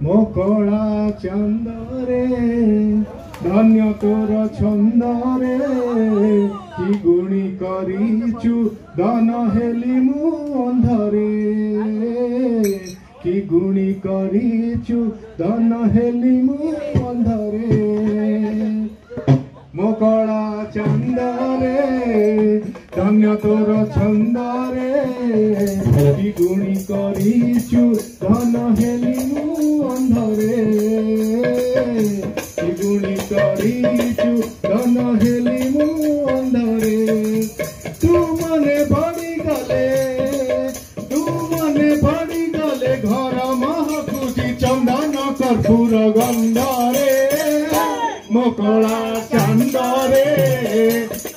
मो कला चंदरे धन्य तोर छंदरे कि गुणी करिचु धन हेली मु अंधरे कि गुणी करिचु धन हेली मु अंधरे मो कला चंदरे धन्य तोर छंदरे कि गुणी करिचु धन हेली मु अंधरे कि गुणी करिचु धन हेली मु अंधरे तू मने भड़ी गले घर महकुची चंदन कर्पूर गंधरे मो कला चंदरे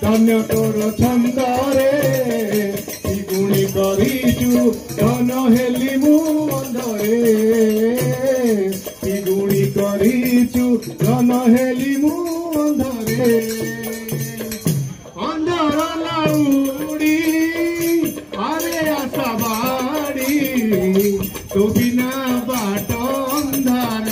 धन्य तोर छंदरे कि गुणी करिचु धन हेली मु अंधरे कि गुणी करिचु धन हेली मु अंधरे अंधर लाउडी अरे आशा बाड़ी तो बिना बाट अंधार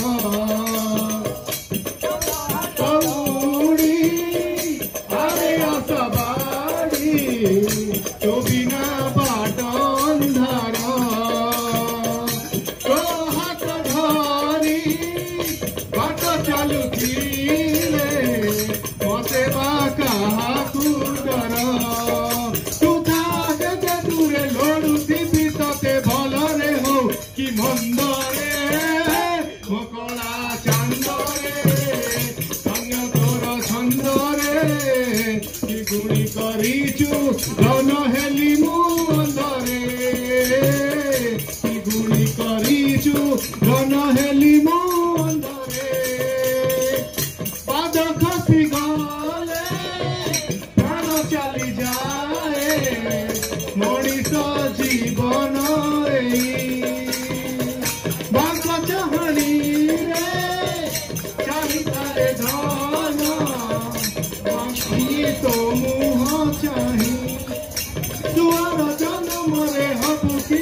तो बिना बाट अंधार तो हाथ धरी बाट चलुथिले मते बा काहाकु डर तू थाके दूरे लोड़ुथिबि तते भलरे हो कि मंदरे मो कला चंदरे धन्य तोर छंदरे कि गुणी करिचु धन हेली मु अंधरे कि गुणी करिचु धन हेली मु अंधरे पाद खसी गले प्राण चली जाए मनीष जीवन बांक चाहनी रे चाहिए धन तो मुह चाही दुआर जन्म रे हबु कि